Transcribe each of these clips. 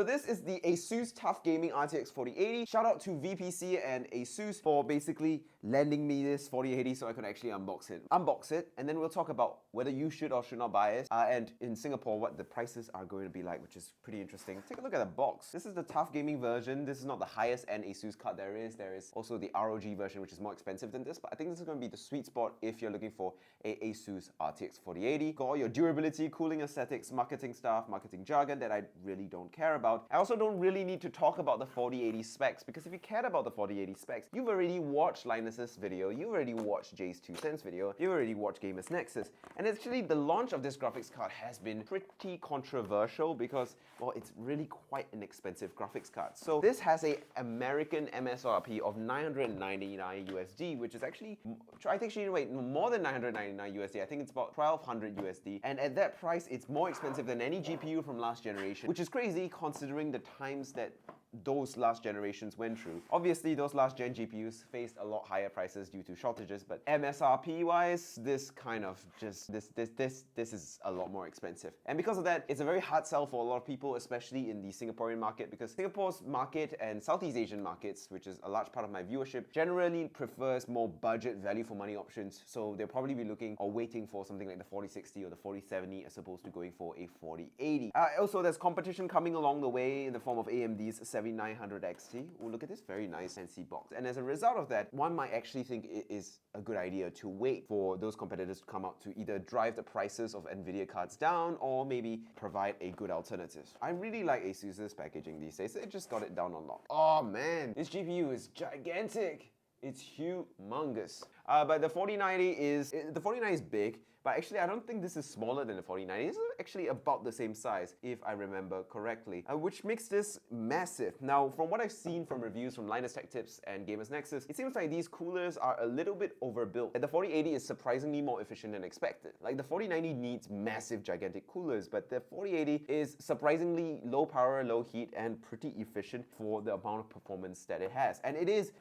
So this is the ASUS TUF Gaming RTX 4080. Shout out to VPC and ASUS for basically lending me this 4080 so I could actually unbox it, and then we'll talk about whether you should or should not buy it, and in Singapore what the prices are going to be like, which is pretty interesting. Take a look at the box. This is the TUF Gaming version. This is not the highest end ASUS card there is. There is also the ROG version, which is more expensive than this, but I think this is going to be the sweet spot if you're looking for a ASUS RTX 4080. Got all your durability, cooling aesthetics, marketing stuff, marketing jargon that I really don't care about. I also don't really need to talk about the 4080 specs, because if you cared about the 4080 specs, you've already watched Linus's video, you've already watched Jay's 2 cents video, you've already watched Gamers Nexus. And actually the launch of this graphics card has been pretty controversial because, well, it's really quite an expensive graphics card. So this has a American MSRP of 999 USD, which is actually, I think more than 999 USD. I think it's about 1200 USD. And at that price, it's more expensive than any GPU from last generation, which is crazy considering the times that those last generations went through. Obviously, those last gen GPUs faced a lot higher prices due to shortages, but MSRP wise, this is a lot more expensive. And because of that, it's a very hard sell for a lot of people, especially in the Singaporean market, because Singapore's market and Southeast Asian markets, which is a large part of my viewership, generally prefers more budget value for money options. So they'll probably be looking or waiting for something like the 4060 or the 4070 as opposed to going for a 4080. Also, there's competition coming along the way in the form of AMD's 7900 XT. Oh, look at this very nice fancy box. And as a result of that, one might actually think it is a good idea to wait for those competitors to come out to either drive the prices of NVIDIA cards down or maybe provide a good alternative. I really like ASUS's packaging these days. It just got it down on lock. Oh man, this GPU is gigantic. It's humongous. But the 4090 is big, but actually I don't think this is smaller than the 4090. This is actually about the same size, if I remember correctly, which makes this massive. Now, from what I've seen from reviews from Linus Tech Tips and Gamers Nexus, it seems like these coolers are a little bit overbuilt, and the 4080 is surprisingly more efficient than expected. Like, the 4090 needs massive, gigantic coolers, but the 4080 is surprisingly low power, low heat, and pretty efficient for the amount of performance that it has. And it is...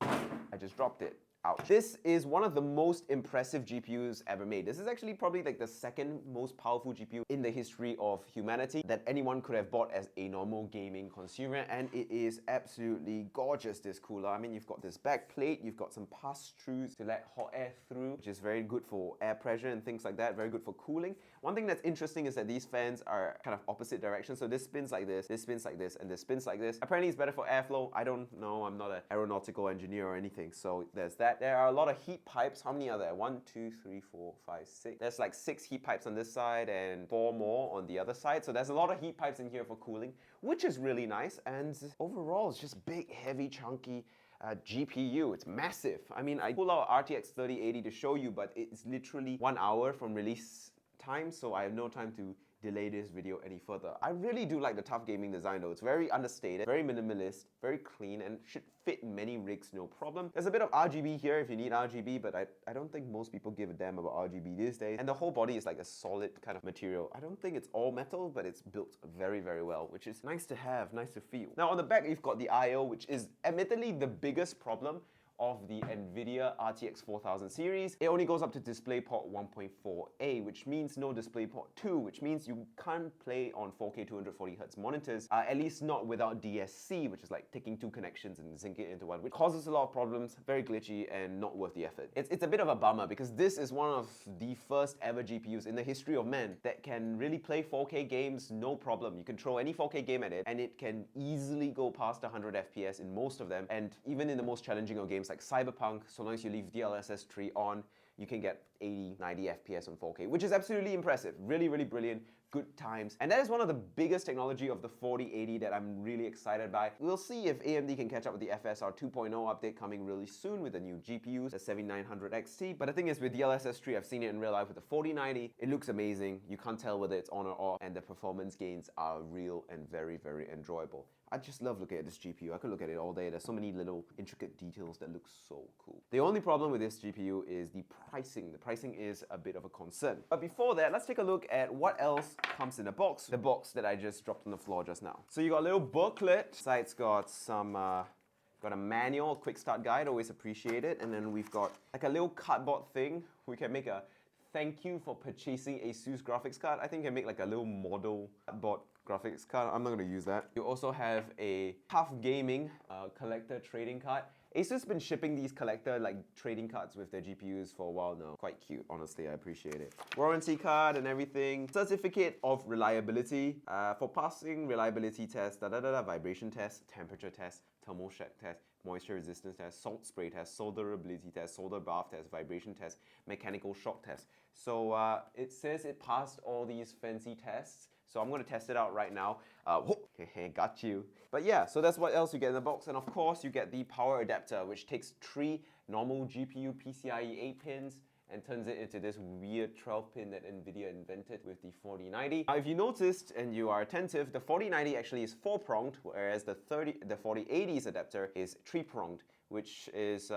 I just dropped it. Ouch. This is one of the most impressive GPUs ever made. This is actually probably like the second most powerful GPU in the history of humanity that anyone could have bought as a normal gaming consumer, and it is absolutely gorgeous, this cooler. I mean, you've got this back plate, you've got some pass-throughs to let hot air through, which is very good for air pressure and things like that, very good for cooling. One thing that's interesting is that these fans are kind of opposite directions, so this spins like this spins like this, and this spins like this. Apparently it's better for airflow. I don't know, I'm not an aeronautical engineer or anything, so there's that. There are a lot of heat pipes. How many are there? 1, 2, 3, 4, 5, 6. There's like 6 heat pipes on this side and 4 more on the other side. So there's a lot of heat pipes in here for cooling, which is really nice. And overall, it's just big, heavy, chunky GPU. It's massive. I mean, I pull out RTX4080 to show you, but it's literally 1 hour from release time, so I have no time to delay this video any further. I really do like the TUF Gaming design though. It's very understated, very minimalist, very clean, and should fit many rigs no problem. There's a bit of RGB here if you need RGB, but I don't think most people give a damn about RGB these days. And the whole body is like a solid kind of material. I don't think it's all metal, but it's built very, very well, which is nice to have, nice to feel. Now on the back, you've got the I/O, which is admittedly the biggest problem of the NVIDIA RTX 4000 series. It only goes up to DisplayPort 1.4a, which means no DisplayPort 2, which means you can't play on 4K 240Hz monitors, at least not without DSC, which is like taking 2 connections and syncing it into one, which causes a lot of problems, very glitchy, and not worth the effort. It's a bit of a bummer because this is one of the first ever GPUs in the history of man that can really play 4K games no problem. You can throw any 4K game at it, and it can easily go past 100 FPS in most of them, and even in the most challenging of games like Cyberpunk, so long as you leave DLSS 3 on, you can get 80, 90 FPS on 4K, which is absolutely impressive. Really, really brilliant, good times. And that is one of the biggest technology of the 4080 that I'm really excited by. We'll see if AMD can catch up with the FSR 2.0 update coming really soon with the new GPUs, the 7900 XT. But the thing is, with DLSS 3, I've seen it in real life with the 4090. It looks amazing. You can't tell whether it's on or off, and the performance gains are real and very, very enjoyable. I just love looking at this GPU. I could look at it all day. There's so many little intricate details that look so cool. The only problem with this GPU is the pricing. The pricing is a bit of a concern. But before that, let's take a look at what else comes in the box that I just dropped on the floor just now. So you got a little booklet. Side's got some got a manual, a quick start guide, always appreciate it. And then we've got like a little cardboard thing. We can make a thank you for purchasing ASUS graphics card. I think I can make like a little model cardboard graphics card. I'm not going to use that. You also have a TUF Gaming collector trading card. ASUS been shipping these collector trading cards with their GPUs for a while now. Quite cute, honestly, I appreciate it. Warranty card and everything. Certificate of reliability for passing reliability tests, vibration test, temperature test, thermal shock test, moisture resistance test, salt spray test, solderability test, solder bath test, vibration test, mechanical shock test. So it says it passed all these fancy tests. So I'm going to test it out right now. Got you. But yeah, so that's what else you get in the box. And of course, you get the power adapter, which takes 3 normal GPU PCIe 8 pins and turns it into this weird 12-pin that NVIDIA invented with the 4090. Now, if you noticed and you are attentive, the 4090 actually is 4-pronged, whereas the 4080's adapter is 3-pronged, which is,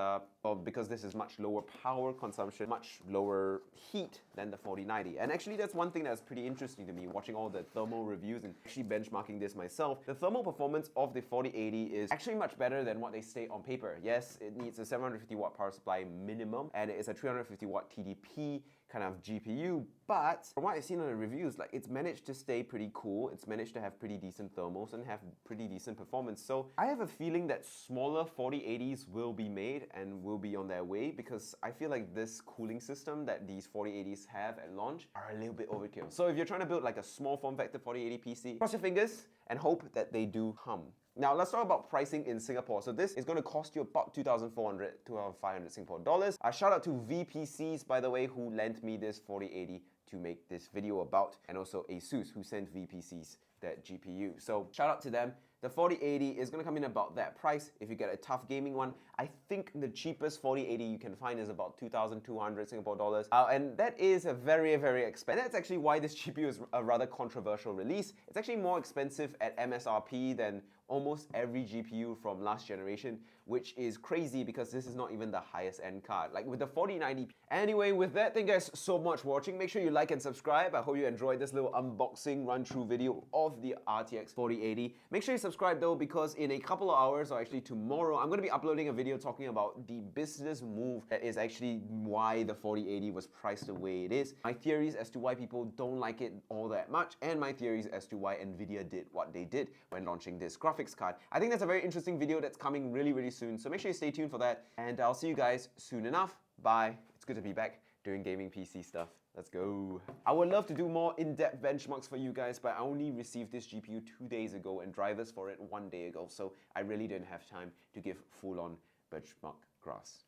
because this is much lower power consumption, much lower heat than the 4090. And actually, that's one thing that's pretty interesting to me, watching all the thermal reviews and actually benchmarking this myself. The thermal performance of the 4080 is actually much better than what they state on paper. Yes, it needs a 750 watt power supply minimum, and it is a 350 watt TDP kind of GPU, but from what I've seen on the reviews, it's managed to stay pretty cool. It's managed to have pretty decent thermals and have pretty decent performance. So I have a feeling that smaller 4080s will be made and will be on their way, because I feel like this cooling system that these 4080s have at launch are a little bit overkill. So if you're trying to build a small form factor 4080 PC, cross your fingers and hope that they do hum. Now let's talk about pricing in Singapore. So this is going to cost you about 2,400, 2,500 Singapore dollars. Shout out to VPCs, by the way, who lent me this 4080 to make this video about, and also ASUS, who sent VPCs that GPU. So shout out to them. The 4080 is going to come in about that price if you get a TUF Gaming one. I think the cheapest 4080 you can find is about 2,200 Singapore dollars. And that is a very, very expensive. That's actually why this GPU is a rather controversial release. It's actually more expensive at MSRP than almost every GPU from last generation, which is crazy because this is not even the highest end card. With the 4090. Anyway, with that, thank you guys so much for watching. Make sure you like and subscribe. I hope you enjoyed this little unboxing run-through video of the RTX 4080. Make sure you subscribe though, because in a couple of hours, or actually tomorrow, I'm going to be uploading a video talking about the business move that is actually why the 4080 was priced the way it is. My theories as to why people don't like it all that much, and my theories as to why NVIDIA did what they did when launching this graphics card. I think that's a very interesting video that's coming really, really soon. So make sure you stay tuned for that, and I'll see you guys soon enough. Bye. It's good to be back doing gaming PC stuff. Let's go. I would love to do more in-depth benchmarks for you guys, but I only received this GPU 2 days ago and drivers for it 1 day ago, so I really didn't have time to give full-on benchmark graphs.